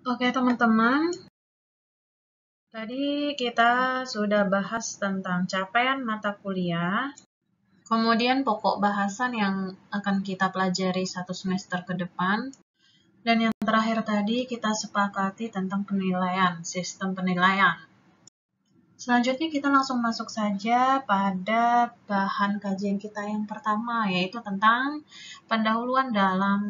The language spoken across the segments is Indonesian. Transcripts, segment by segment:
Oke teman-teman, tadi kita sudah bahas tentang capaian mata kuliah, kemudian pokok bahasan yang akan kita pelajari satu semester ke depan, dan yang terakhir tadi kita sepakati tentang penilaian, sistem penilaian. Selanjutnya kita langsung masuk saja pada bahan kajian kita yang pertama, yaitu tentang pendahuluan dalam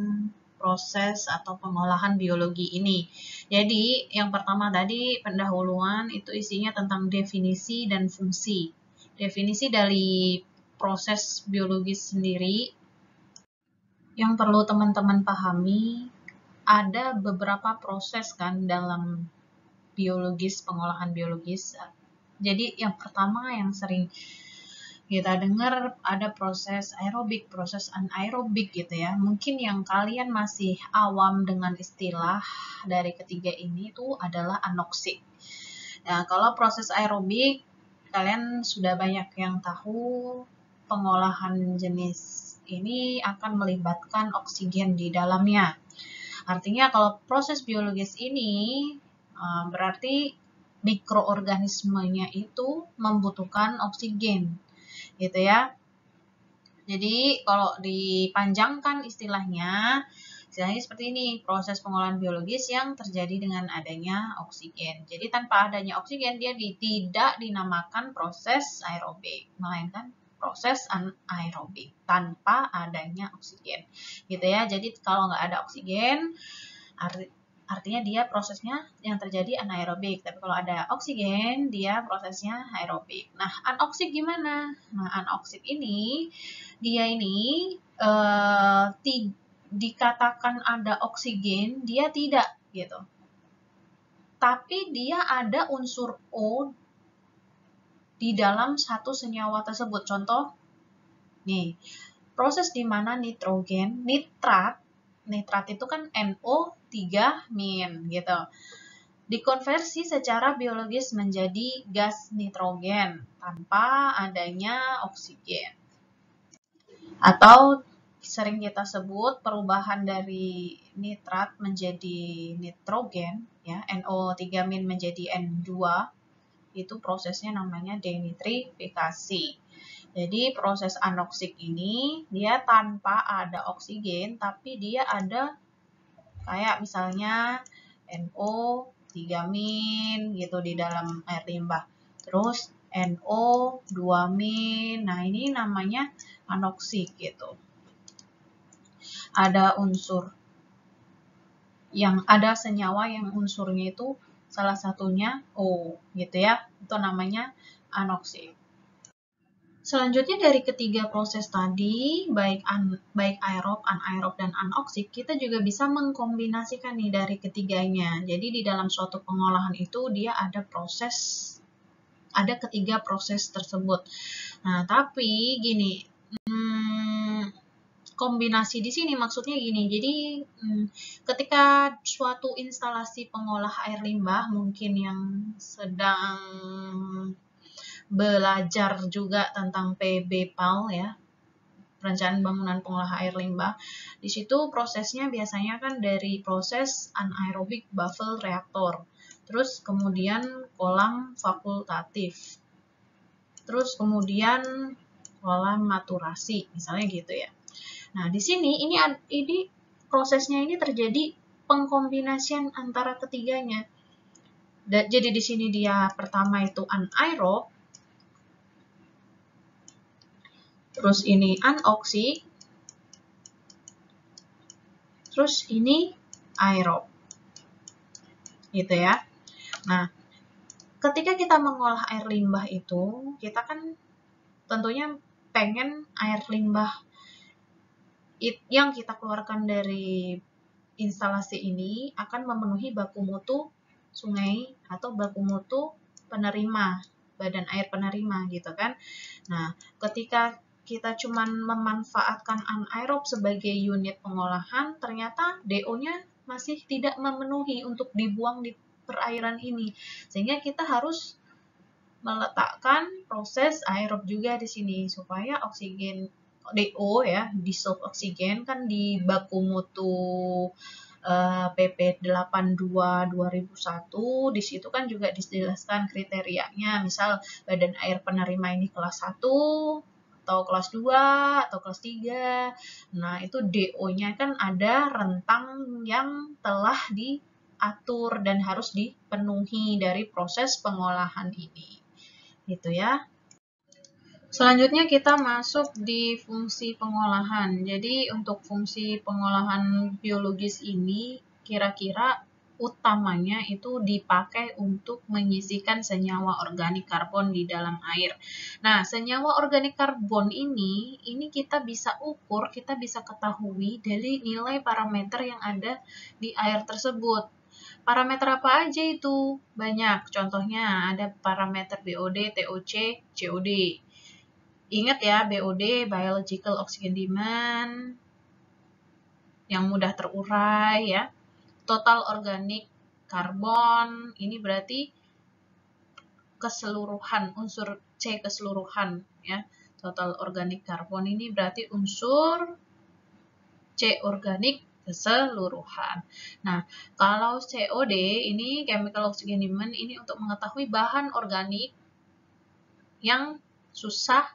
proses atau pengolahan biologi ini. Jadi, yang pertama tadi pendahuluan itu isinya tentang definisi dan fungsi. Definisi dari proses biologis sendiri yang perlu teman-teman pahami, ada beberapa proses kan dalam biologis, pengolahan biologis. Jadi yang pertama yang sering kita dengar ada proses aerobik, proses anaerobik gitu ya. Mungkin yang kalian masih awam dengan istilah dari ketiga ini itu adalah anoksik. Nah, kalau proses aerobik, kalian sudah banyak yang tahu pengolahan jenis ini akan melibatkan oksigen di dalamnya. Artinya kalau proses biologis ini berarti mikroorganismenya itu membutuhkan oksigen, gitu ya. Jadi kalau dipanjangkan istilahnya seperti ini, proses pengolahan biologis yang terjadi dengan adanya oksigen. Jadi tanpa adanya oksigen dia tidak dinamakan proses aerobik, melainkan proses anaerobik tanpa adanya oksigen, gitu ya. Jadi kalau nggak ada oksigen, artinya dia prosesnya yang terjadi anaerobik. Tapi kalau ada oksigen, dia prosesnya aerobik. Nah, anoksik gimana? Nah, anoksik ini, dia ini dikatakan ada oksigen, dia tidak gitu. Tapi dia ada unsur O di dalam satu senyawa tersebut. Contoh, nih, proses di mana nitrogen, nitrat itu kan NO3- gitu. Dikonversi secara biologis menjadi gas nitrogen tanpa adanya oksigen. Atau sering kita sebut perubahan dari nitrat menjadi nitrogen, ya, NO3- menjadi N2, itu prosesnya namanya denitrifikasi. Jadi proses anoksik ini dia tanpa ada oksigen, tapi dia ada kayak misalnya NO3- gitu di dalam air limbah. Terus NO2-. Nah, ini namanya anoksik gitu. Ada unsur yang ada senyawa yang unsurnya itu salah satunya O gitu ya. Itu namanya anoksik. Selanjutnya dari ketiga proses tadi, baik aerob, anaerob, dan anoksik, kita juga bisa mengkombinasikan nih dari ketiganya. Jadi di dalam suatu pengolahan itu dia ada ketiga proses tersebut. Nah, tapi gini, kombinasi di sini maksudnya gini. Jadi ketika suatu instalasi pengolah air limbah mungkin yang sedang belajar juga tentang PBPAL ya, perencanaan bangunan pengolahan air limbah. Di situ prosesnya biasanya kan dari proses anaerobic baffle reaktor. Terus kemudian kolam fakultatif. Terus kemudian kolam maturasi, misalnya gitu ya. Nah, di sini ini prosesnya ini terjadi pengkombinasian antara ketiganya. Jadi di sini dia pertama itu anaerob, terus ini anoksik, terus ini aerob. Gitu ya. Nah, ketika kita mengolah air limbah itu, kita kan tentunya pengen air limbah yang kita keluarkan dari instalasi ini akan memenuhi baku mutu sungai atau baku mutu penerima, badan air penerima gitu kan. Nah, ketika kita cuma memanfaatkan anaerob sebagai unit pengolahan, ternyata DO-nya masih tidak memenuhi untuk dibuang di perairan ini. Sehingga kita harus meletakkan proses aerob juga di sini supaya oksigen DO ya, dissolved oksigen kan di baku mutu PP 82/2001, di situ kan juga dijelaskan kriterianya, misal badan air penerima ini kelas 1, atau kelas 2, atau kelas 3. Nah, itu DO-nya kan ada rentang yang telah diatur dan harus dipenuhi dari proses pengolahan ini. Gitu ya. Selanjutnya kita masuk di fungsi pengolahan. Jadi untuk fungsi pengolahan biologis ini kira-kira utamanya itu dipakai untuk menyisikan senyawa organik karbon di dalam air. Nah, senyawa organik karbon ini kita bisa ukur, kita bisa ketahui dari nilai parameter yang ada di air tersebut. Parameter apa aja itu? Banyak. Contohnya ada parameter BOD, TOC, COD. Ingat ya, BOD, Biological Oxygen Demand, yang mudah terurai ya. Total Organic Carbon, ini berarti keseluruhan, unsur C keseluruhan ya. Total Organic Carbon ini berarti unsur C organik keseluruhan. Nah, kalau COD ini Chemical Oxygen Demand ini untuk mengetahui bahan organik yang susah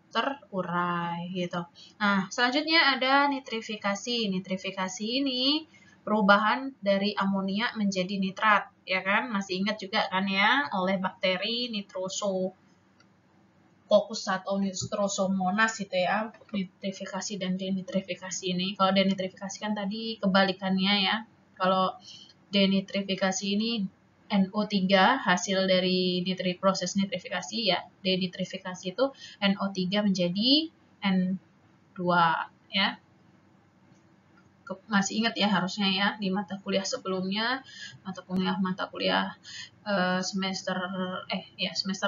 terurai gitu. Nah, selanjutnya ada nitrifikasi. Nitrifikasi ini perubahan dari amonia menjadi nitrat, ya kan? Masih ingat juga kan ya, oleh bakteri Nitrosococcus atau Nitrosomonas gitu ya. Nitrifikasi dan denitrifikasi ini. Kalau denitrifikasi kan tadi kebalikannya ya. Kalau denitrifikasi ini NO3 hasil dari proses nitrifikasi ya. Denitrifikasi itu NO3 menjadi N2 ya. Masih ingat ya harusnya ya di mata kuliah sebelumnya, mata kuliah semester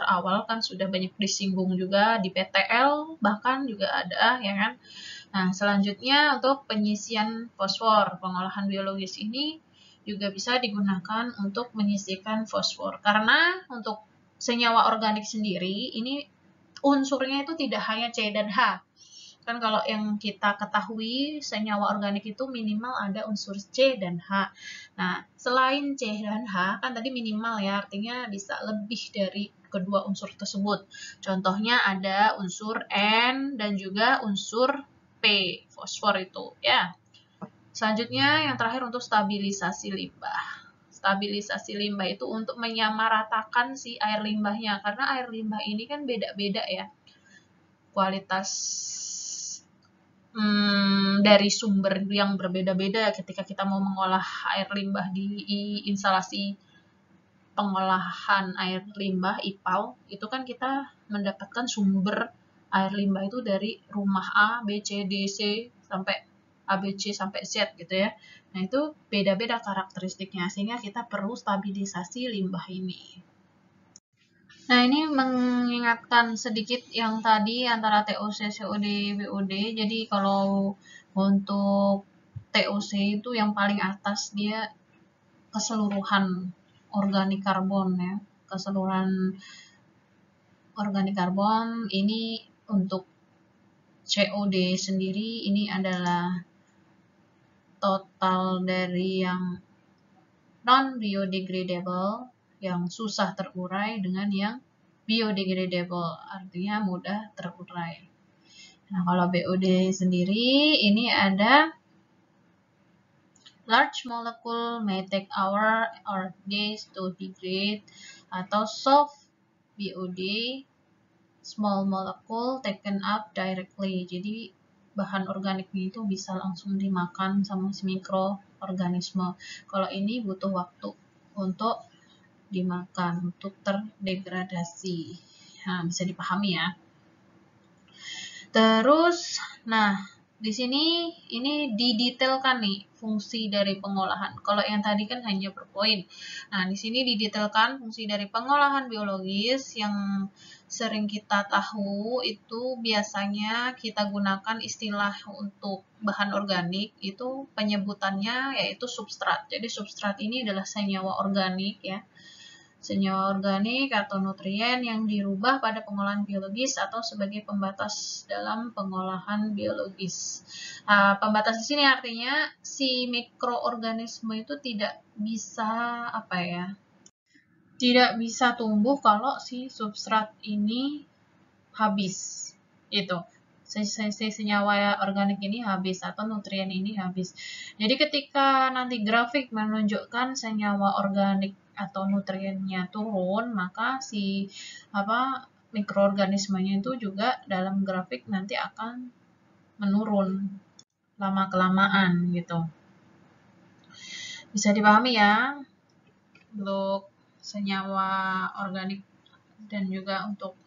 awal kan sudah banyak disinggung juga, di PTL bahkan juga ada ya kan. Nah, selanjutnya untuk penyisian fosfor, pengolahan biologis ini juga bisa digunakan untuk menyisihkan fosfor. Karena untuk senyawa organik sendiri, ini unsurnya itu tidak hanya C dan H. Kan kalau yang kita ketahui, senyawa organik itu minimal ada unsur C dan H. Nah, selain C dan H, kan tadi minimal ya, artinya bisa lebih dari kedua unsur tersebut. Contohnya ada unsur N dan juga unsur P, fosfor itu ya. Selanjutnya yang terakhir untuk stabilisasi limbah. Stabilisasi limbah itu untuk menyamaratakan si air limbahnya, karena air limbah ini kan beda-beda ya kualitas dari sumber yang berbeda-beda ketika kita mau mengolah air limbah di instalasi pengolahan air limbah IPAL, itu kan kita mendapatkan sumber air limbah itu dari rumah A, B, C, D, C, sampai ABC sampai Z gitu ya. Nah, itu beda-beda karakteristiknya, sehingga kita perlu stabilisasi limbah ini. Nah, ini mengingatkan sedikit yang tadi antara TOC, COD, BOD. Jadi, kalau untuk TOC itu yang paling atas dia keseluruhan organik karbon ya. Keseluruhan organik karbon ini untuk COD sendiri ini adalah total dari yang non-biodegradable, yang susah terurai, dengan yang biodegradable, artinya mudah terurai. Nah, kalau BOD sendiri, ini ada large molecule may take hours or days to degrade, atau soft BOD, small molecule taken up directly. Jadi bahan organiknya itu bisa langsung dimakan sama si mikroorganisme. Kalau ini butuh waktu untuk dimakan, untuk terdegradasi. Nah, bisa dipahami ya. Terus, nah, di sini ini didetailkan nih fungsi dari pengolahan. Kalau yang tadi kan hanya per poin. Nah, di sini didetailkan fungsi dari pengolahan biologis yang sering kita tahu itu biasanya kita gunakan istilah untuk bahan organik itu penyebutannya yaitu substrat. Jadi substrat ini adalah senyawa organik ya. senyawa organik atau nutrien yang dirubah pada pengolahan biologis atau sebagai pembatas dalam pengolahan biologis. Pembatas di sini artinya si mikroorganisme itu tidak bisa tidak bisa tumbuh kalau si substrat ini habis. Itu. Senyawa organik ini habis atau nutrien ini habis. Jadi ketika nanti grafik menunjukkan senyawa organik atau nutriennya turun, maka si mikroorganismenya itu juga dalam grafik nanti akan menurun lama-kelamaan gitu. Bisa dipahami ya untuk senyawa organik dan juga untuk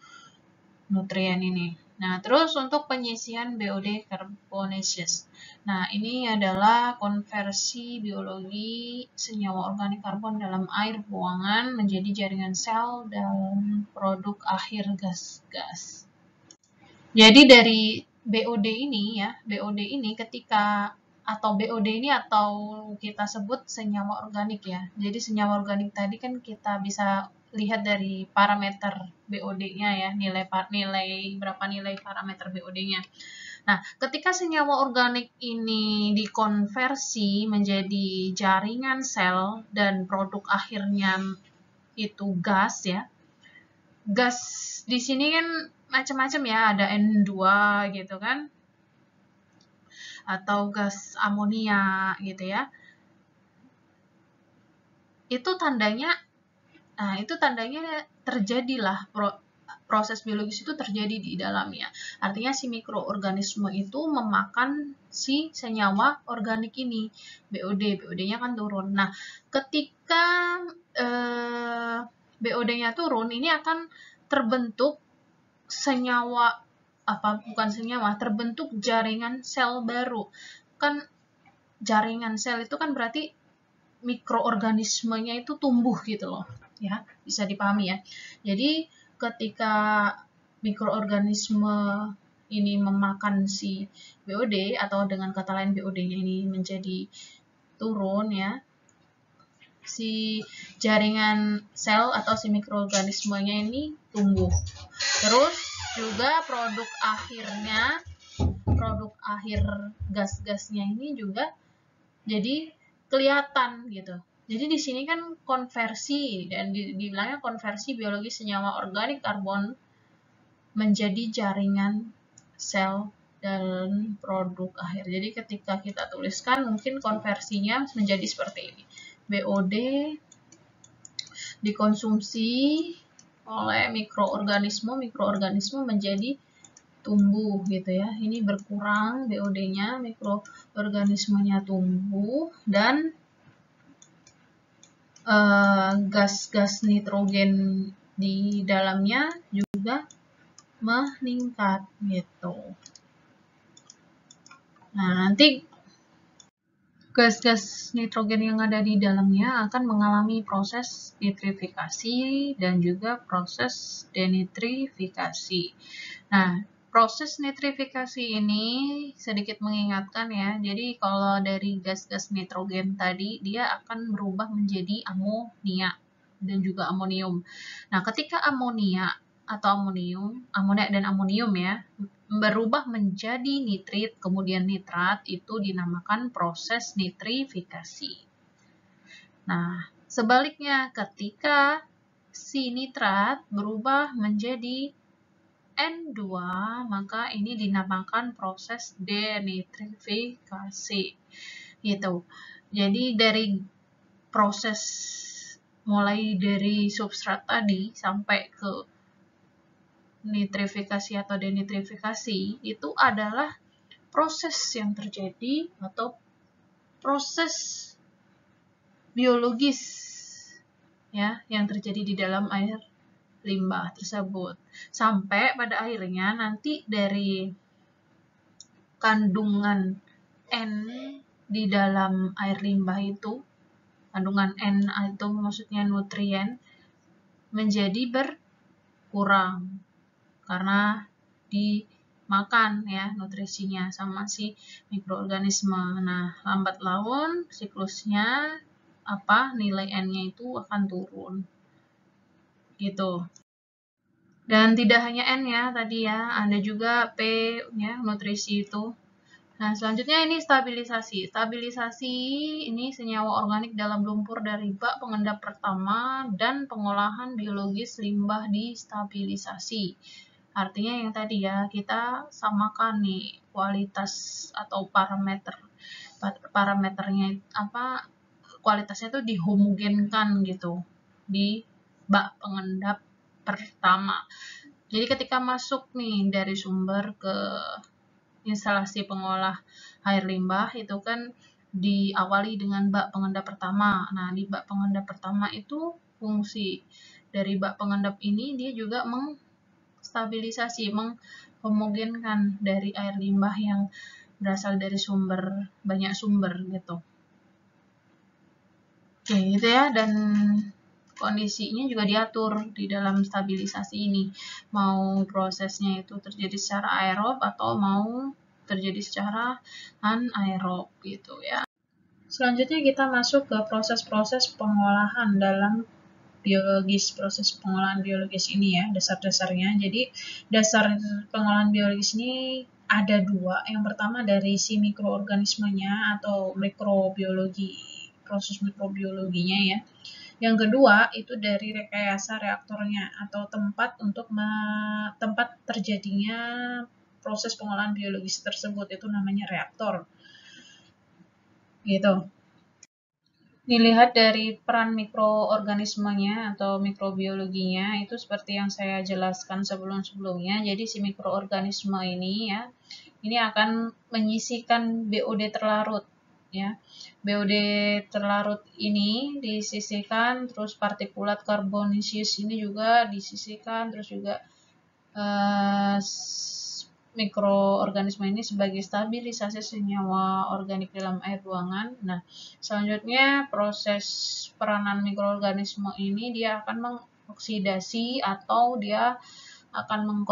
nutrien ini. Nah, terus untuk penyisian BOD carbonaceous. Nah, ini adalah konversi biologi senyawa organik karbon dalam air buangan menjadi jaringan sel dan produk akhir gas-gas. Jadi dari BOD ini ya, BOD ini BOD ini atau kita sebut senyawa organik ya. Jadi senyawa organik tadi kan kita bisa lihat dari parameter BOD-nya ya, nilai berapa nilai parameter BOD-nya. Nah, ketika senyawa organik ini dikonversi menjadi jaringan sel dan produk akhirnya itu gas ya. Gas di sini kan macam-macam ya, ada N2 gitu kan. Atau gas amonia gitu ya. Itu tandanya terjadilah proses biologis itu terjadi di dalamnya. Artinya si mikroorganisme itu memakan si senyawa organik ini, BOD-nya kan turun. Nah, ketika BOD-nya turun, ini akan terbentuk terbentuk jaringan sel baru. Kan jaringan sel itu kan berarti mikroorganismenya itu tumbuh gitu loh, ya, bisa dipahami ya. Jadi ketika mikroorganisme ini memakan si BOD atau dengan kata lain BOD-nya ini menjadi turun ya, si jaringan sel atau si mikroorganismenya ini tumbuh. Terus juga produk akhir gas-gasnya ini juga jadi kelihatan gitu. Jadi di sini kan konversi dan dibilangnya konversi biologi senyawa organik karbon menjadi jaringan sel dan produk akhir. Jadi ketika kita tuliskan mungkin konversinya menjadi seperti ini. BOD dikonsumsi oleh mikroorganisme menjadi tumbuh gitu ya. Ini berkurang BOD-nya, mikroorganismenya tumbuh dan gas-gas nitrogen di dalamnya juga meningkat gitu. Nah, nanti gas-gas nitrogen yang ada di dalamnya akan mengalami proses nitrifikasi dan juga proses denitrifikasi. Nah, proses nitrifikasi ini sedikit mengingatkan ya, jadi kalau dari gas-gas nitrogen tadi, dia akan berubah menjadi amonia dan juga amonium. Nah, ketika amonia dan amonium ya, berubah menjadi nitrit, kemudian nitrat, itu dinamakan proses nitrifikasi. Nah, sebaliknya ketika si nitrat berubah menjadi N2, maka ini dinamakan proses denitrifikasi. Gitu. Jadi dari proses mulai dari substrat tadi sampai ke nitrifikasi atau denitrifikasi itu adalah proses yang terjadi atau proses biologis ya yang terjadi di dalam air limbah tersebut. Sampai pada akhirnya nanti dari kandungan N di dalam air limbah itu, kandungan N itu maksudnya nutrien, menjadi berkurang karena dimakan ya nutrisinya sama si mikroorganisme. Nah, lambat laun siklusnya nilai N-nya itu akan turun. gitu. Dan tidak hanya N ya tadi ya, ada juga P ya, nutrisi itu. Nah, selanjutnya ini stabilisasi. Stabilisasi ini senyawa organik dalam lumpur dari bak pengendap pertama dan pengolahan biologis limbah distabilisasi. Artinya yang tadi ya, kita samakan nih kualitas atau parameternya apa, kualitasnya itu dihomogenkan gitu di bak pengendap pertama. Jadi ketika masuk nih dari sumber ke instalasi pengolah air limbah itu kan diawali dengan bak pengendap pertama. Nah, di bak pengendap pertama itu fungsi dari bak pengendap ini dia juga stabilisasi, menghomogenkan dari air limbah yang berasal dari banyak sumber gitu. Oke, gitu ya, dan kondisinya juga diatur di dalam stabilisasi ini. Mau prosesnya itu terjadi secara aerob atau mau terjadi secara anaerob gitu ya. Selanjutnya kita masuk ke proses-proses pengolahan dalam biologis, proses pengolahan biologis ini ya, dasar-dasarnya. Jadi dasar pengolahan biologis ini ada dua. Yang pertama dari si mikroorganismenya atau mikrobiologi, proses mikrobiologinya ya. Yang kedua itu dari rekayasa reaktornya atau tempat terjadinya proses pengolahan biologis tersebut, itu namanya reaktor. Gitu. Dilihat dari peran mikroorganismenya atau mikrobiologinya itu seperti yang saya jelaskan sebelum-sebelumnya. Jadi si mikroorganisme ini ya, ini akan menyisihkan BOD terlarut ya. BOD terlarut ini disisihkan, terus partikulat karbonisius ini juga disisihkan, terus juga mikroorganisme ini sebagai stabilisasi senyawa organik dalam air buangan. Nah, selanjutnya proses peranan mikroorganisme ini dia akan mengoksidasi atau dia akan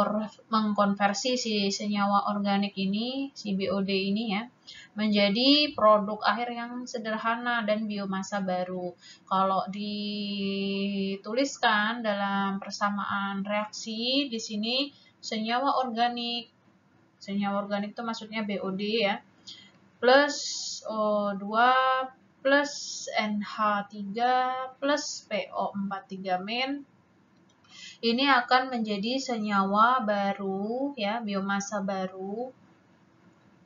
mengkonversi si senyawa organik ini, si BOD ini ya, menjadi produk akhir yang sederhana dan biomasa baru. Kalau dituliskan dalam persamaan reaksi di sini senyawa organik itu maksudnya BOD ya, plus O2 plus NH3 plus PO43-. Ini akan menjadi senyawa baru ya, biomasa baru,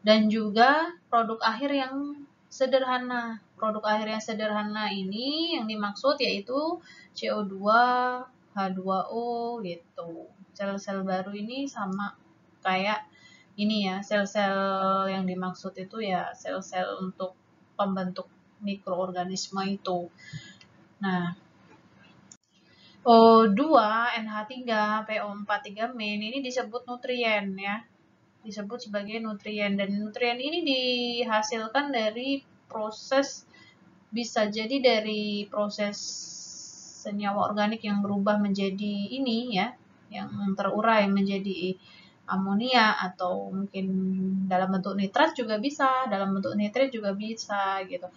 dan juga produk akhir yang sederhana. Produk akhir yang sederhana ini yang dimaksud yaitu CO2, H2O gitu. Sel-sel baru ini sama kayak ini ya, sel-sel yang dimaksud itu ya sel-sel untuk pembentuk mikroorganisme itu. Nah, O2, NH3, PO43-, ini disebut nutrien ya. Disebut sebagai nutrien, dan nutrien ini dihasilkan dari proses, bisa jadi dari proses senyawa organik yang berubah menjadi ini ya, yang terurai menjadi amonia, atau mungkin dalam bentuk nitrat juga bisa, dalam bentuk nitrit juga bisa gitu.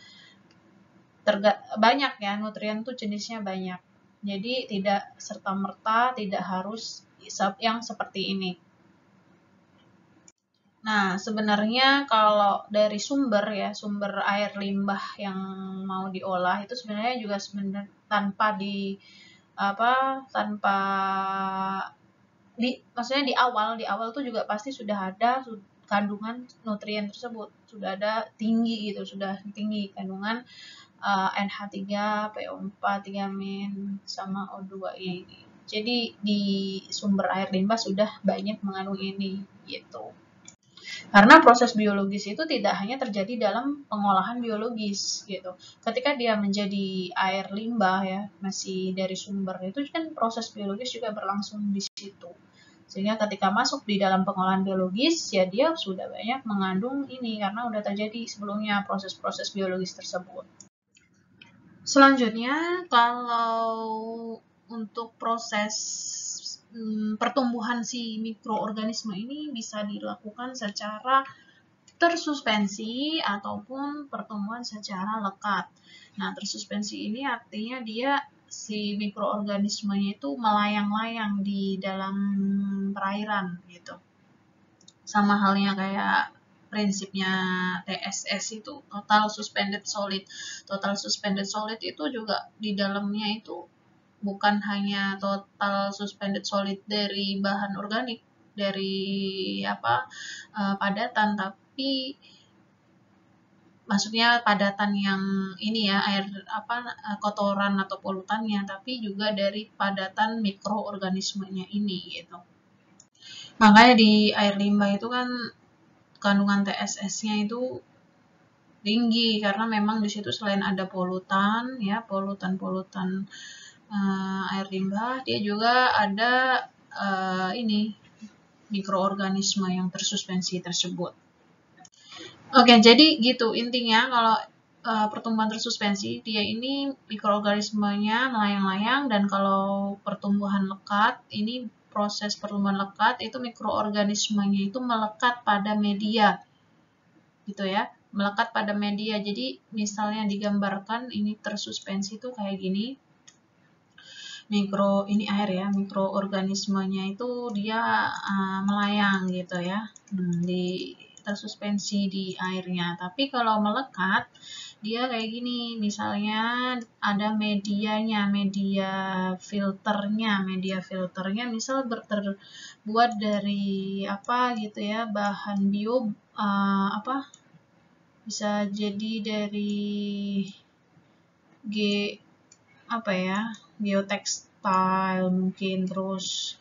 Banyak ya, nutrien tuh jenisnya banyak. Jadi tidak serta-merta tidak harus yang seperti ini. Nah, sebenarnya kalau dari sumber air limbah yang mau diolah itu sebenarnya juga tanpa maksudnya di awal tuh juga pasti sudah ada kandungan nutrien tersebut, sudah ada tinggi gitu, sudah tinggi kandungan NH3, PO43-, sama O2 ini. Jadi di sumber air limbah sudah banyak mengandung ini gitu. Karena proses biologis itu tidak hanya terjadi dalam pengolahan biologis gitu. Ketika dia menjadi air limbah ya, masih dari sumber, itu kan proses biologis juga berlangsung di situ. Sehingga ketika masuk di dalam pengolahan biologis, ya dia sudah banyak mengandung ini karena udah terjadi sebelumnya proses-proses biologis tersebut. Selanjutnya, kalau untuk proses pertumbuhan si mikroorganisme ini bisa dilakukan secara tersuspensi ataupun pertumbuhan secara lekat. Nah, tersuspensi ini artinya dia si mikroorganismenya itu melayang-layang di dalam perairan gitu. Sama halnya kayak prinsipnya TSS itu, total suspended solid. Total suspended solid itu juga di dalamnya itu bukan hanya total suspended solid dari bahan organik, dari padatan, tapi maksudnya padatan yang ini ya, air kotoran atau polutannya, tapi juga dari padatan mikroorganismenya ini gitu. Makanya di air limbah itu kan kandungan TSS-nya itu tinggi karena memang di situ selain ada polutan ya, polutan air limbah, dia juga ada ini mikroorganisme yang tersuspensi tersebut. Oke, jadi gitu intinya kalau pertumbuhan tersuspensi, dia ini mikroorganismenya melayang-layang, dan kalau pertumbuhan lekat, ini proses pertumbuhan lekat itu mikroorganismenya itu melekat pada media, gitu ya, melekat pada media. Jadi misalnya digambarkan ini tersuspensi itu kayak gini, ini air ya, mikroorganismenya itu dia melayang gitu ya, tersuspensi di airnya. Tapi kalau melekat, dia kayak gini, misalnya ada medianya, media filternya misal terbuat dari apa gitu ya, bahan bio, bisa jadi dari biotekstil mungkin, terus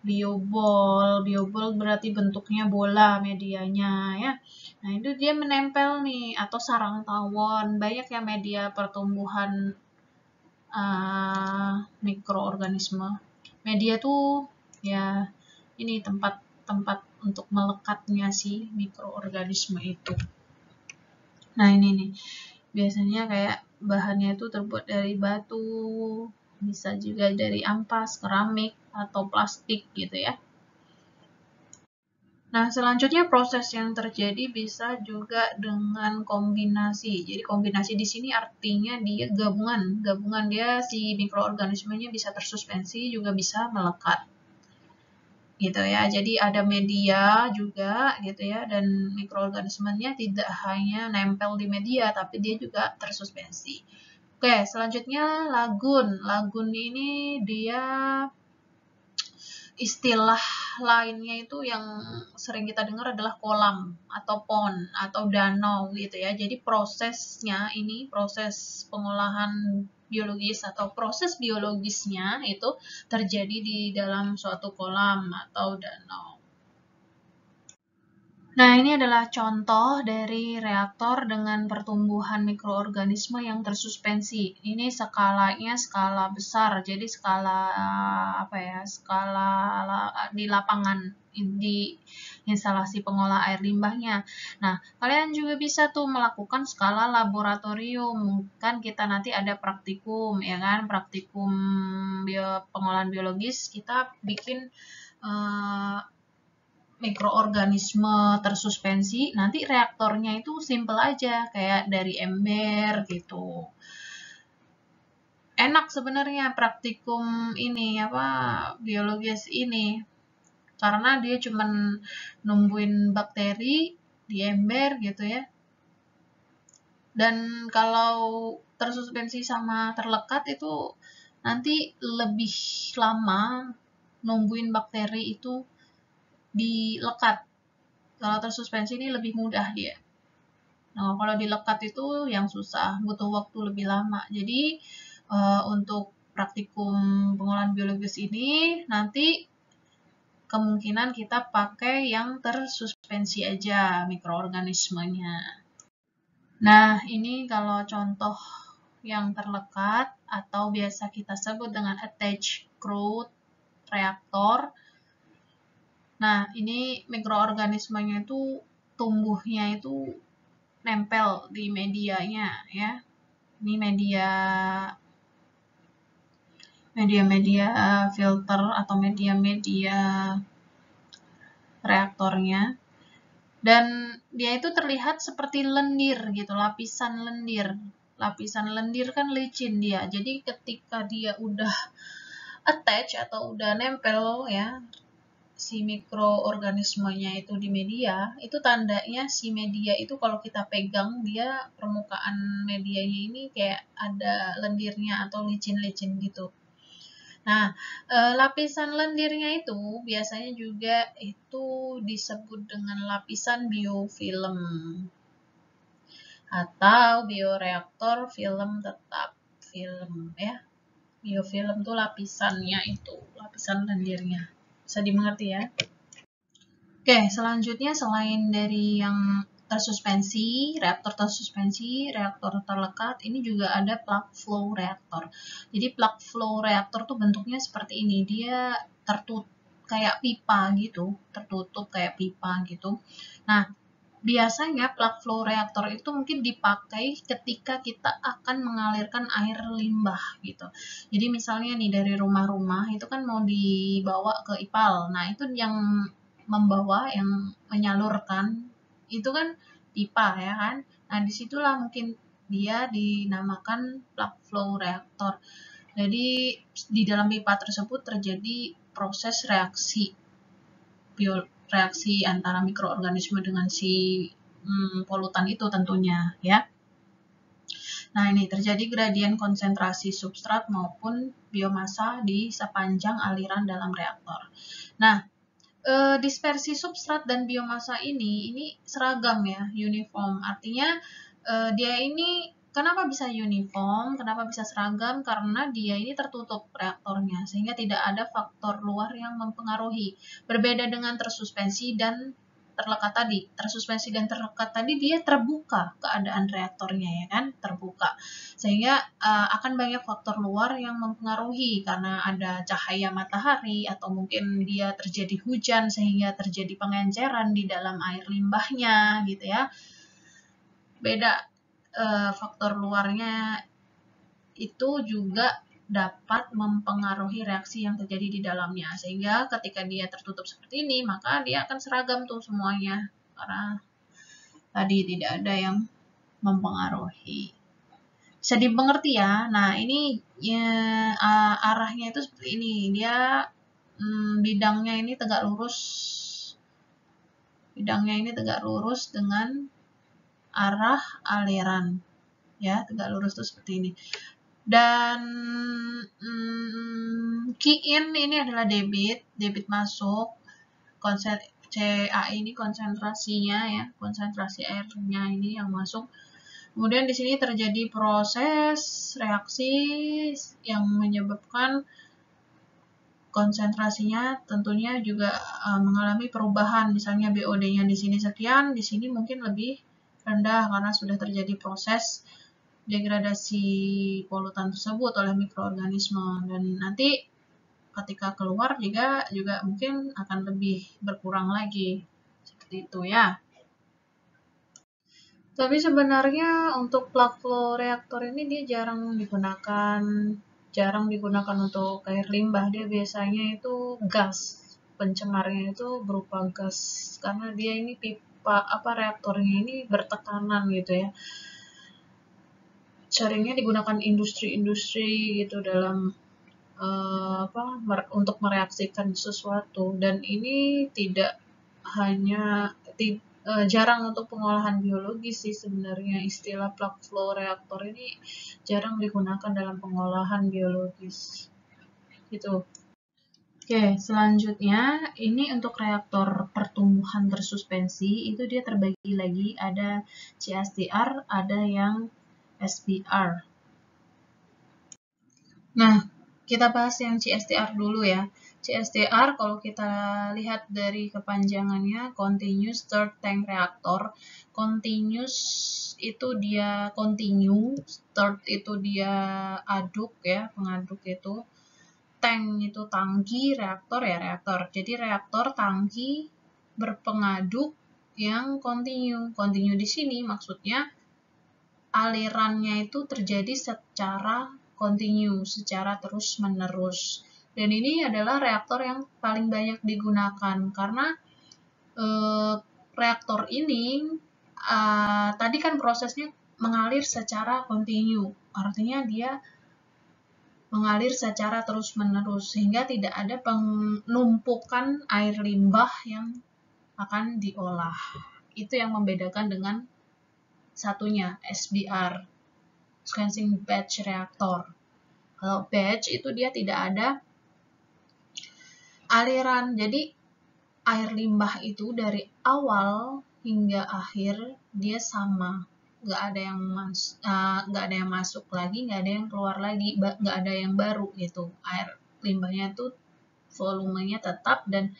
biobol berarti bentuknya bola medianya ya. Nah, itu dia menempel nih, atau sarang tawon, banyak ya media pertumbuhan mikroorganisme. Media tuh ya ini tempat untuk melekatnya si mikroorganisme itu. Nah, ini nih biasanya kayak bahannya itu terbuat dari batu, bisa juga dari ampas, keramik, atau plastik gitu ya. Nah, selanjutnya proses yang terjadi bisa juga dengan kombinasi. Jadi kombinasi di sini artinya dia gabungan dia, si mikroorganismenya bisa tersuspensi juga bisa melekat. Gitu ya. Jadi ada media juga gitu ya, dan mikroorganismenya tidak hanya nempel di media tapi dia juga tersuspensi. Oke, selanjutnya lagun. Lagun ini dia istilah lainnya itu yang sering kita dengar adalah kolam atau pond atau danau gitu ya. Jadi prosesnya ini, proses pengolahan biologis atau proses biologisnya itu terjadi di dalam suatu kolam atau danau. Nah, ini adalah contoh dari reaktor dengan pertumbuhan mikroorganisme yang tersuspensi. Ini skalanya skala besar, jadi skala di lapangan, di instalasi pengolah air limbahnya. Nah, kalian juga bisa tuh melakukan skala laboratorium. Kan kita nanti ada praktikum, ya kan? Praktikum pengolahan biologis, kita bikin mikroorganisme tersuspensi, nanti reaktornya itu simple aja, kayak dari ember gitu. Enak sebenarnya praktikum ini biologis ini, karena dia cuman numbuhin bakteri di ember gitu ya. Dan kalau tersuspensi sama terlekat itu nanti lebih lama numbuhin bakteri itu dilekat. Kalau tersuspensi ini lebih mudah dia. Nah, kalau dilekat itu yang susah, butuh waktu lebih lama. Jadi untuk praktikum pengolahan biologis ini nanti kemungkinan kita pakai yang tersuspensi aja mikroorganismenya. Nah, ini kalau contoh yang terlekat atau biasa kita sebut dengan attached crude reaktor. Nah, ini mikroorganismenya itu tumbuhnya itu nempel di medianya ya. Ini media filter atau media reaktornya. Dan dia itu terlihat seperti lendir gitu, lapisan lendir. lapisan lendir kan licin dia. Jadi ketika dia udah attach atau udah nempel ya si mikroorganismenya itu di media, itu tandanya si media itu kalau kita pegang dia permukaan medianya ini kayak ada lendirnya atau licin-licin gitu. Nah, lapisan lendirnya itu biasanya juga itu disebut dengan lapisan biofilm atau bioreaktor film tetap film ya. Biofilm itu lapisannya itu, lapisan lendirnya. Bisa dimengerti ya? Oke, selanjutnya selain dari yang tersuspensi, reaktor tersuspensi, reaktor terlekat, ini juga ada plug flow reaktor. Jadi plug flow reaktor tuh bentuknya seperti ini, dia tertutup kayak pipa gitu, tertutup kayak pipa gitu. Nah, biasanya plug flow reaktor itu mungkin dipakai ketika kita akan mengalirkan air limbah gitu. Jadi misalnya nih dari rumah-rumah itu kan mau dibawa ke IPAL. Nah, itu yang membawa, yang menyalurkan itu kan pipa ya kan. Nah, disitulah mungkin dia dinamakan plug flow reaktor. Jadi di dalam pipa tersebut terjadi proses reaksi reaksi antara mikroorganisme dengan si polutan itu tentunya ya. Nah, ini terjadi gradien konsentrasi substrat maupun biomasa di sepanjang aliran dalam reaktor. Nah, dispersi substrat dan biomasa ini seragam ya, uniform. Artinya dia ini kenapa bisa uniform, kenapa bisa seragam? Karena dia ini tertutup reaktornya, sehingga tidak ada faktor luar yang mempengaruhi. Berbeda dengan tersuspensi dan terlekat tadi. Tersuspensi dan terlekat tadi dia terbuka keadaan reaktornya ya kan, terbuka. Sehingga akan banyak faktor luar yang mempengaruhi karena ada cahaya matahari atau mungkin dia terjadi hujan sehingga terjadi pengenceran di dalam air limbahnya gitu ya. Beda faktor luarnya itu juga dapat mempengaruhi reaksi yang terjadi di dalamnya. Sehingga ketika dia tertutup seperti ini, maka dia akan seragam tuh semuanya. Karena tadi tidak ada yang mempengaruhi. Bisa dimengerti ya. Nah, ini ya, arahnya itu seperti ini. Dia bidangnya ini tegak lurus. Bidangnya ini tegak lurus dengan arah aliran. Ya, tegak lurus itu seperti ini. Dan key in ini adalah debit masuk, CA ini konsentrasinya ya, konsentrasi airnya ini yang masuk. Kemudian di sini terjadi proses reaksi yang menyebabkan konsentrasinya tentunya juga mengalami perubahan. Misalnya BOD-nya di sini sekian, di sini mungkin lebih rendah karena sudah terjadi proses degradasi polutan tersebut oleh mikroorganisme, dan nanti ketika keluar juga mungkin akan lebih berkurang lagi seperti itu ya. Tapi sebenarnya untuk plug flow reaktor ini dia jarang digunakan untuk air limbah. Dia biasanya itu gas, pencemarnya itu berupa gas karena dia ini pipa reaktornya ini bertekanan gitu ya. Seringnya digunakan industri-industri gitu dalam untuk mereaksikan sesuatu, dan ini tidak hanya jarang untuk pengolahan biologis sih sebenarnya. Istilah plug flow reaktor ini jarang digunakan dalam pengolahan biologis gitu. Oke, selanjutnya ini untuk reaktor pertumbuhan tersuspensi itu dia terbagi lagi, ada CSTR, ada yang SBR. Nah, kita bahas yang CSTR dulu ya. CSTR kalau kita lihat dari kepanjangannya Continuous Stirred Tank Reactor. Continuous itu dia continue, stirred itu dia aduk ya, pengaduk itu. Tank itu tangki, reaktor ya reaktor. Jadi reaktor tangki berpengaduk yang continue. Continue di sini maksudnya alirannya itu terjadi secara continue, secara terus-menerus. Dan ini adalah reaktor yang paling banyak digunakan karena reaktor ini tadi kan prosesnya mengalir secara kontinu. Artinya dia mengalir secara terus-menerus sehingga tidak ada penumpukan air limbah yang akan diolah. Itu yang membedakan dengan satunya, SBR, sequencing batch reactor. Kalau batch itu dia tidak ada aliran, jadi air limbah itu dari awal hingga akhir dia sama, nggak ada yang masuk lagi, nggak ada yang keluar lagi, nggak ada yang baru gitu. Air limbahnya itu volumenya tetap dan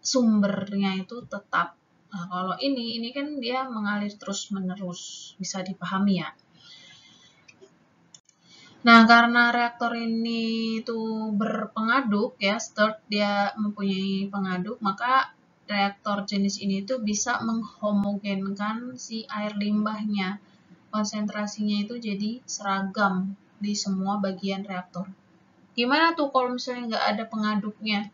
sumbernya itu tetap. Nah, kalau ini kan dia mengalir terus-menerus, bisa dipahami ya. Nah, karena reaktor ini tuh berpengaduk ya, stirred, dia mempunyai pengaduk, maka reaktor jenis ini tuh bisa menghomogenkan si air limbahnya. Konsentrasinya itu jadi seragam di semua bagian reaktor. Gimana tuh kalau misalnya nggak ada pengaduknya?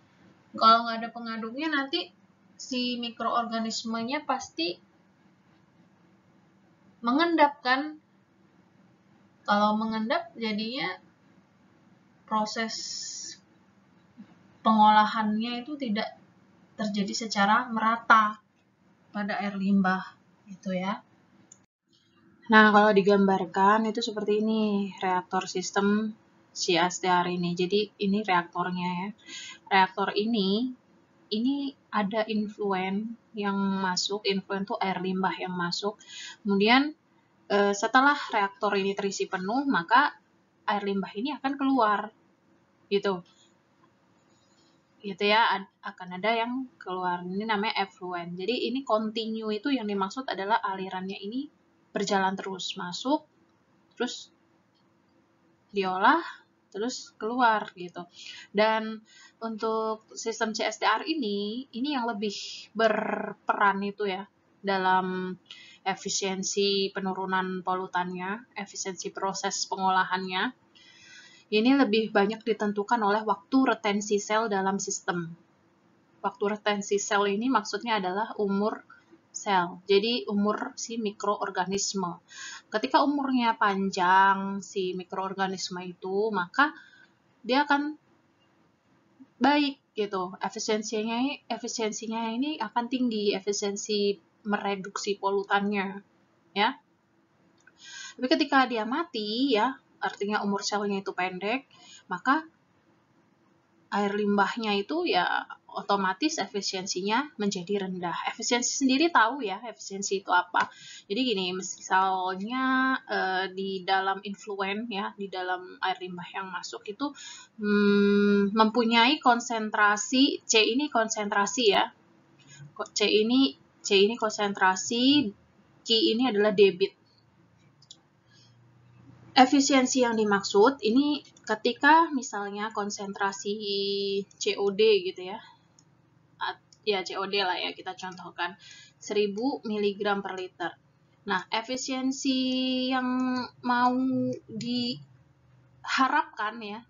Kalau nggak ada pengaduknya, nanti si mikroorganismenya pasti mengendap kan? Kalau mengendap jadinya proses pengolahannya itu tidak terjadi secara merata pada air limbah gitu ya. Nah, kalau digambarkan itu seperti ini reaktor sistem CSTR ini. Jadi ini reaktornya ya. Reaktor ini ada influen yang masuk, influen itu air limbah yang masuk. Kemudian setelah reaktor ini terisi penuh, maka air limbah ini akan keluar gitu ya, akan ada yang keluar. Ini namanya effluent. Jadi ini continue, itu yang dimaksud adalah alirannya ini berjalan terus, masuk terus diolah terus keluar gitu. Dan untuk sistem CSTR ini yang lebih berperan itu ya dalam efisiensi penurunan polutannya, efisiensi proses pengolahannya. Ini lebih banyak ditentukan oleh waktu retensi sel dalam sistem. Waktu retensi sel ini maksudnya adalah umur sel, jadi umur si mikroorganisme. Ketika umurnya panjang si mikroorganisme itu, maka dia akan baik gitu, efisiensinya ini akan tinggi, efisiensi mereduksi polutannya ya. Tapi ketika dia mati ya, artinya umur selnya itu pendek, maka air limbahnya itu ya otomatis efisiensinya menjadi rendah. Efisiensi sendiri tahu ya, efisiensi itu apa. Jadi gini, misalnya di dalam influen ya, di dalam air limbah yang masuk itu mempunyai konsentrasi, C ini konsentrasi ya. C ini konsentrasi, Q ini adalah debit. Efisiensi yang dimaksud ini ketika misalnya konsentrasi COD gitu ya, COD lah ya kita contohkan 1000 mg per liter. Nah, efisiensi yang mau diharapkan ya,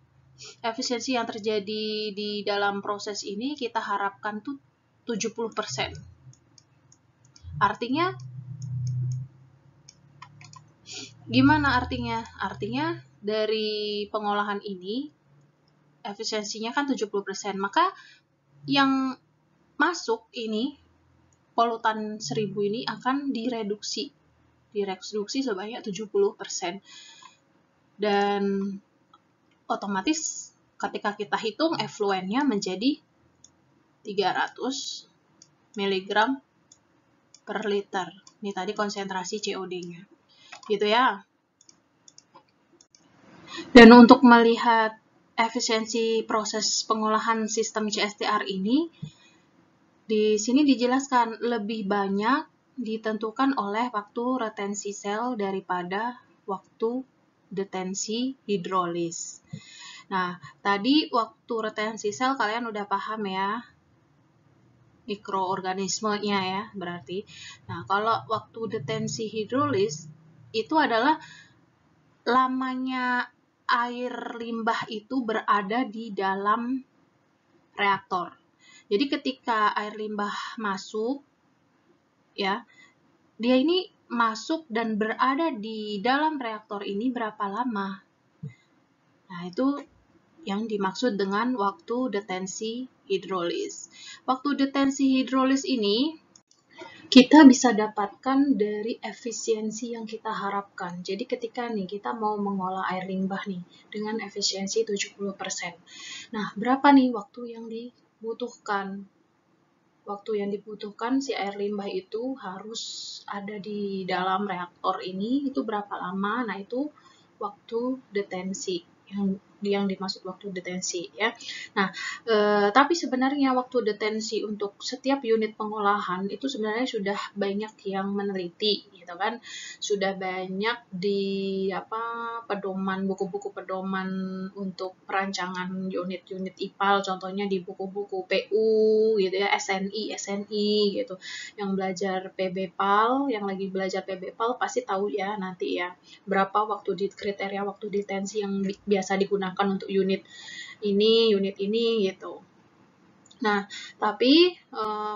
efisiensi yang terjadi di dalam proses ini kita harapkan tuh 70%. Artinya gimana artinya? Artinya dari pengolahan ini efisiensinya kan 70%, maka yang masuk ini polutan 1000 ini akan direduksi sebanyak 70%. Dan otomatis ketika kita hitung effluentnya menjadi 300 mg per liter. Ini tadi konsentrasi COD-nya. Gitu ya. Dan untuk melihat efisiensi proses pengolahan sistem CSTR ini, di sini dijelaskan lebih banyak ditentukan oleh waktu retensi sel daripada waktu detensi hidrolis. Nah, tadi waktu retensi sel kalian udah paham ya, mikroorganismenya ya berarti. Nah, kalau waktu detensi hidrolis itu adalah lamanya air limbah itu berada di dalam reaktor. Jadi ketika air limbah masuk ya, dia ini masuk dan berada di dalam reaktor ini berapa lama. Nah, itu yang dimaksud dengan waktu detensi hidrolis. Waktu detensi hidrolis ini kita bisa dapatkan dari efisiensi yang kita harapkan. Jadi ketika nih kita mau mengolah air limbah nih dengan efisiensi 70%. Nah, berapa nih waktu yang dibutuhkan? Waktu yang dibutuhkan si air limbah itu harus ada di dalam reaktor ini itu berapa lama? Nah, itu waktu detensi yang dimaksud waktu detensi ya. Nah, tapi sebenarnya waktu detensi untuk setiap unit pengolahan itu sebenarnya sudah banyak yang meneliti gitu kan. Sudah banyak di pedoman, buku-buku pedoman untuk perancangan unit-unit IPAL, contohnya di buku-buku PU gitu ya, SNI gitu. Yang belajar PBPAL, yang lagi belajar PBPAL pasti tahu ya nanti ya berapa kriteria waktu detensi yang biasa digunakan untuk unit ini gitu. Nah, tapi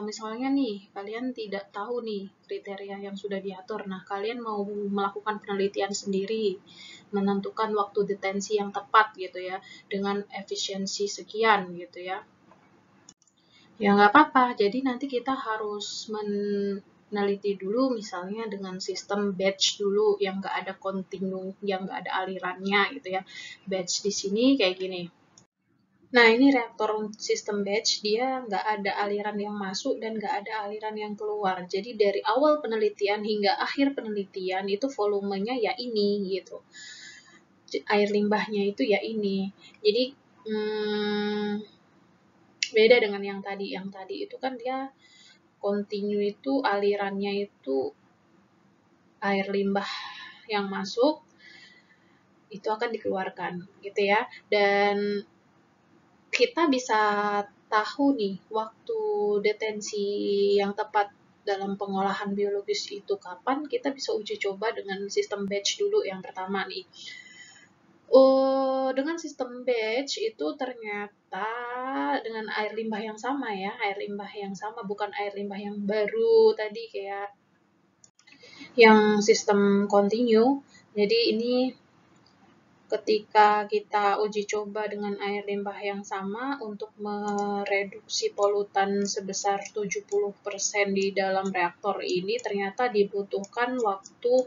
misalnya nih, kalian tidak tahu nih kriteria yang sudah diatur. Nah, kalian mau melakukan penelitian sendiri, menentukan waktu detensi yang tepat gitu ya, dengan efisiensi sekian gitu ya. Ya nggak apa-apa, jadi nanti kita harus meneliti dulu misalnya dengan sistem batch dulu yang nggak ada kontinu, yang nggak ada alirannya gitu ya. Batch di sini kayak gini. Nah, ini reaktor sistem batch, dia nggak ada aliran yang masuk dan nggak ada aliran yang keluar. Jadi dari awal penelitian hingga akhir penelitian itu volumenya ya ini gitu. Air limbahnya itu ya ini. Jadi beda dengan yang tadi. Yang tadi itu kan dia kontinu itu alirannya itu air limbah yang masuk itu akan dikeluarkan gitu ya. Dan kita bisa tahu nih waktu detensi yang tepat dalam pengolahan biologis itu kapan. Kita bisa uji coba dengan sistem batch dulu yang pertama nih. Dengan sistem batch itu ternyata dengan air limbah yang sama ya, air limbah yang sama, bukan air limbah yang baru tadi kayak yang sistem continue. Jadi ini ketika kita uji coba dengan air limbah yang sama untuk mereduksi polutan sebesar 70% di dalam reaktor ini, ternyata dibutuhkan waktu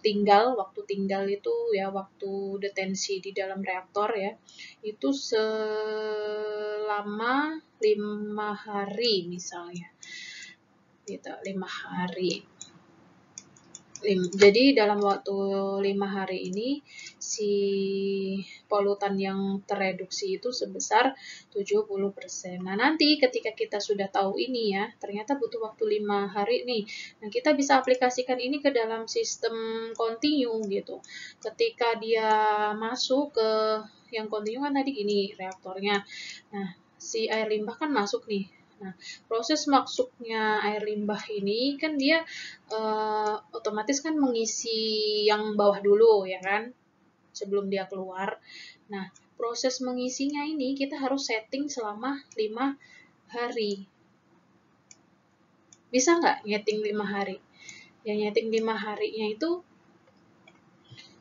tinggal itu ya, waktu detensi di dalam reaktor ya, itu selama 5 hari misalnya gitu, 5 hari. Jadi dalam waktu 5 hari ini si polutan yang tereduksi itu sebesar 70%. Nah, nanti ketika kita sudah tahu ini ya, ternyata butuh waktu 5 hari nih. Nah, kita bisa aplikasikan ini ke dalam sistem kontinu gitu. Ketika dia masuk ke yang kontinu kan tadi gini reaktornya. Nah, si air limbah kan masuk nih. Nah, proses masuknya air limbah ini kan dia otomatis kan mengisi yang bawah dulu ya kan, sebelum dia keluar. Nah, proses mengisinya ini kita harus setting selama 5 hari. Bisa nggak nyeting 5 hari? Ya, nyeting 5 harinya itu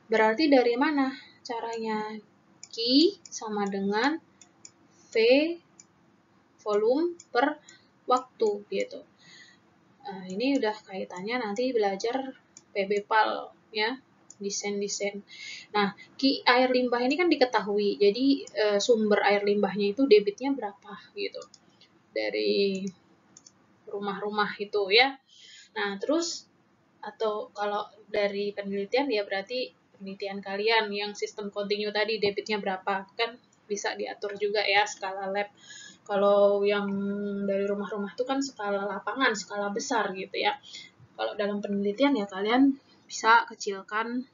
berarti dari mana caranya? Q sama dengan V volume per waktu gitu. Nah, ini udah kaitannya nanti belajar PBPAL ya, desain. Nah, air limbah ini kan diketahui, jadi sumber air limbahnya itu debitnya berapa gitu dari rumah-rumah itu ya. Nah, terus atau kalau dari penelitian ya berarti penelitian kalian yang sistem kontinu tadi debitnya berapa kan bisa diatur juga ya skala lab. Kalau yang dari rumah-rumah itu kan skala lapangan, skala besar gitu ya. Kalau dalam penelitian ya kalian bisa kecilkan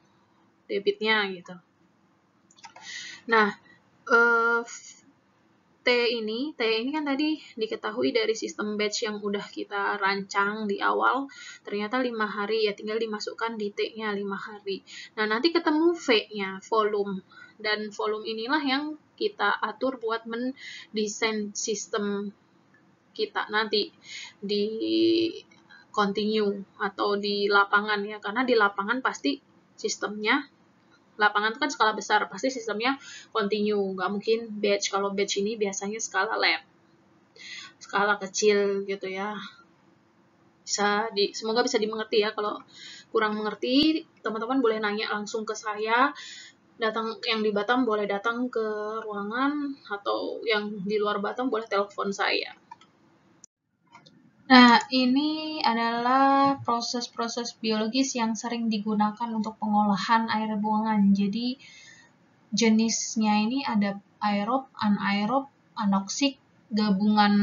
debitnya gitu. Nah, T ini kan tadi diketahui dari sistem batch yang udah kita rancang di awal, ternyata 5 hari ya, tinggal dimasukkan di T-nya 5 hari. Nah, nanti ketemu V-nya, volume. Dan volume inilah yang kita atur buat mendesain sistem kita nanti di continue atau di lapangan ya, karena di lapangan pasti sistemnya, lapangan itu kan skala besar, pasti sistemnya continue, nggak mungkin batch. Kalau batch ini biasanya skala lab, skala kecil gitu ya. Semoga bisa dimengerti ya. Kalau kurang mengerti, teman-teman boleh nanya langsung ke saya. Yang di Batam boleh datang ke ruangan, atau yang di luar Batam boleh telepon saya. Nah, ini adalah proses-proses biologis yang sering digunakan untuk pengolahan air buangan. Jadi, jenisnya ini ada aerob, anaerob, anoksik, gabungan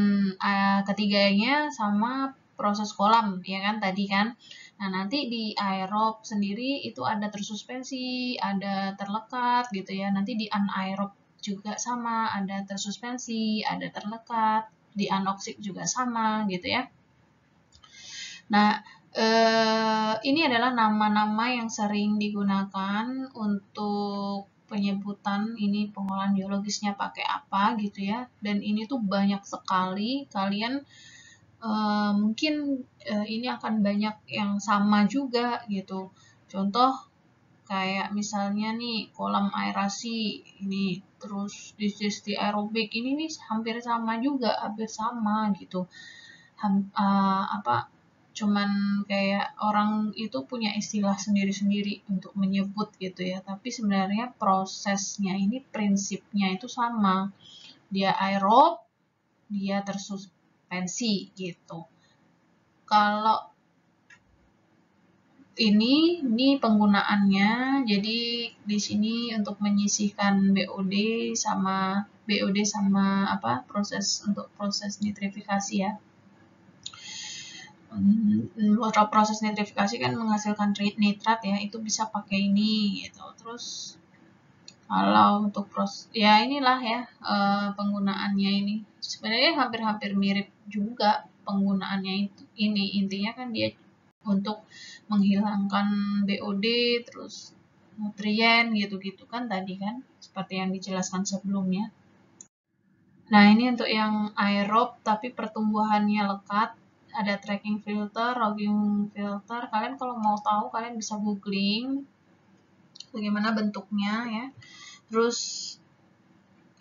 ketiganya sama proses kolam, ya kan tadi kan. Nah, nanti di aerob sendiri itu ada tersuspensi, ada terlekat gitu ya. Nanti di anaerob juga sama, ada tersuspensi, ada terlekat. Di anoksik juga sama gitu ya. Nah, ini adalah nama-nama yang sering digunakan untuk penyebutan ini pengolahan biologisnya pakai apa gitu ya. Dan ini tuh banyak sekali. Kalian mungkin ini akan banyak yang sama juga gitu. Contoh kayak misalnya nih kolam aerasi ini, terus digesti aerobik ini nih hampir sama juga, hampir sama gitu. Cuman kayak orang itu punya istilah sendiri-sendiri untuk menyebut gitu ya, tapi sebenarnya prosesnya ini, prinsipnya itu sama. Dia aerob, dia tersuspensi gitu. Kalau ini penggunaannya, jadi di sini untuk menyisihkan BOD sama proses nitrifikasi ya. Proses nitrifikasi kan menghasilkan nitrat ya, itu bisa pakai ini gitu. Terus kalau untuk ya inilah ya penggunaannya ini. Sebenarnya hampir-hampir mirip juga penggunaannya itu. Ini intinya kan dia untuk menghilangkan BOD, terus nutrien gitu-gitu kan tadi kan, seperti yang dijelaskan sebelumnya. Nah, ini untuk yang aerob tapi pertumbuhannya lekat, ada tracking filter, logging filter. Kalian kalau mau tahu, kalian bisa googling bagaimana bentuknya ya. Terus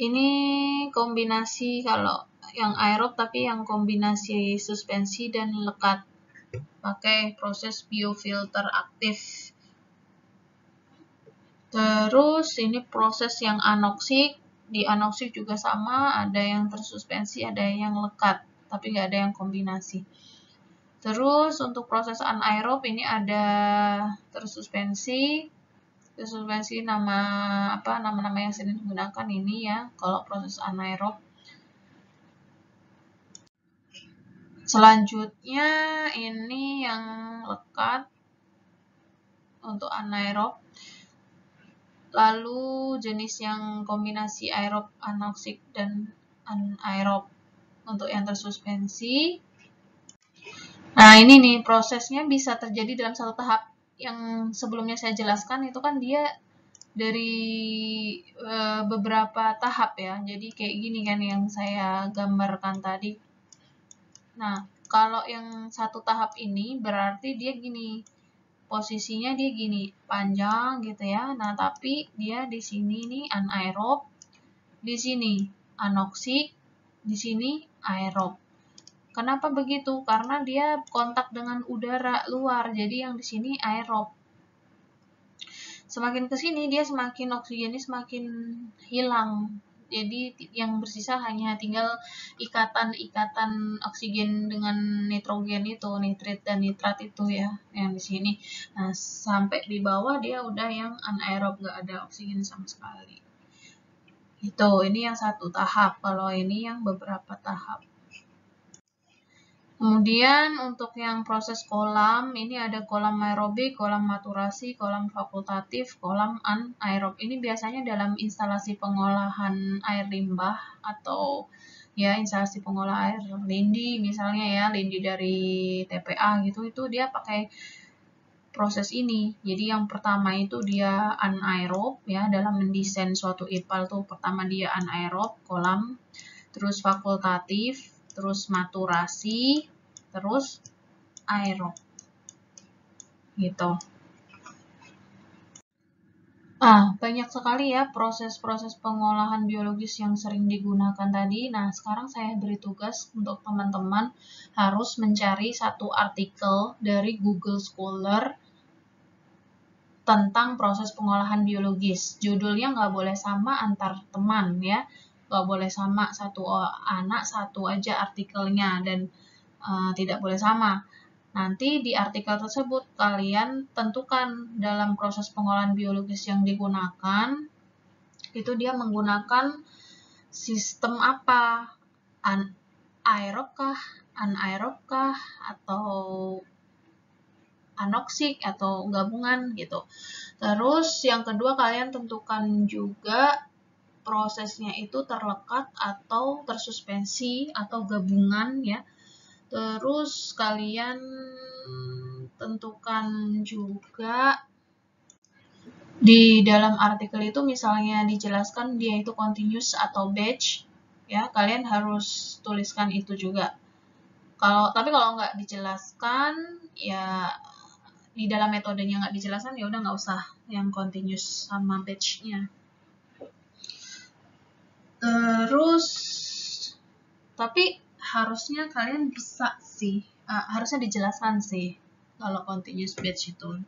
ini kombinasi, kalau yang aerob tapi yang kombinasi suspensi dan lekat, pakai proses biofilter aktif. Terus ini proses yang anoksik. Di anoksik juga sama, ada yang tersuspensi, ada yang lekat, tapi nggak ada yang kombinasi. Terus untuk proses anaerob ini ada tersuspensi. Tersuspensi nama-nama yang sering digunakan ini ya, kalau proses anaerob. Selanjutnya ini yang lekat untuk anaerob. Lalu jenis yang kombinasi aerob, anoksik, dan anaerob untuk yang tersuspensi. Nah, ini nih prosesnya bisa terjadi dalam satu tahap. Yang sebelumnya saya jelaskan itu kan dia dari beberapa tahap ya. Jadi kayak gini kan yang saya gambarkan tadi. Nah, kalau yang satu tahap ini berarti dia gini. Posisinya dia gini, panjang gitu ya. Nah, tapi dia di sini nih anaerob, di sini anoksik, di sini aerob. Kenapa begitu? Karena dia kontak dengan udara luar, jadi yang di sini aerob. Semakin ke sini dia semakin oksigennya semakin hilang. Jadi yang bersisa hanya tinggal ikatan-ikatan oksigen dengan nitrogen itu, nitrit dan nitrat itu ya, yang di sini. Nah, sampai di bawah dia udah yang anaerob, nggak ada oksigen sama sekali. Itu, ini yang satu tahap, kalau ini yang beberapa tahap. Kemudian untuk yang proses kolam, ini ada kolam aerobik, kolam maturasi, kolam fakultatif, kolam anaerob. Ini biasanya dalam instalasi pengolahan air limbah atau ya instalasi pengolah air lindi misalnya ya, lindi dari TPA gitu, itu dia pakai proses ini. Jadi yang pertama itu dia anaerob ya, dalam mendesain suatu IPAL tuh pertama dia anaerob, kolam, terus fakultatif, terus maturasi, terus aerob. Gitu. Banyak sekali ya proses-proses pengolahan biologis yang sering digunakan tadi. Nah, sekarang saya beri tugas untuk teman-teman harus mencari satu artikel dari Google Scholar tentang proses pengolahan biologis. Judulnya nggak boleh sama antar teman ya. Nggak boleh sama satu anak, satu aja artikelnya, dan tidak boleh sama. Nanti di artikel tersebut kalian tentukan dalam proses pengolahan biologis yang digunakan, itu dia menggunakan sistem apa? Aerob kah, anaerob kah, atau anoksik atau gabungan gitu. Terus yang kedua kalian tentukan juga prosesnya itu terlekat atau tersuspensi atau gabungan ya. Terus kalian tentukan juga di dalam artikel itu misalnya dijelaskan dia itu continuous atau batch ya, kalian harus tuliskan itu juga. Tapi kalau nggak dijelaskan ya, di dalam metodenya nggak dijelaskan, ya udah nggak usah yang continuous sama batch-nya. Terus tapi harusnya kalian bisa sih, harusnya dijelaskan sih kalau continuous batch itu.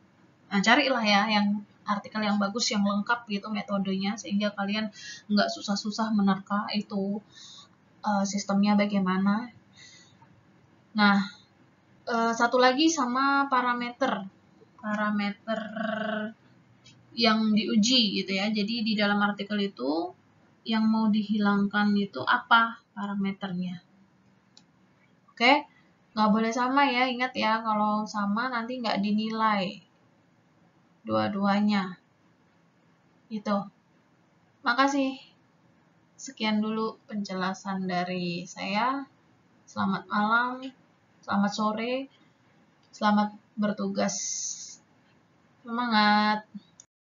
Nah, carilah ya yang artikel yang bagus, yang lengkap gitu metodenya, sehingga kalian nggak susah-susah menerka itu sistemnya bagaimana. Nah, satu lagi sama parameter yang diuji gitu ya. Jadi di dalam artikel itu yang mau dihilangkan itu apa parameternya. Oke, nggak boleh sama ya, ingat ya, kalau sama nanti nggak dinilai dua-duanya. Gitu. Makasih. Sekian dulu penjelasan dari saya. Selamat malam, selamat sore, selamat bertugas. Semangat!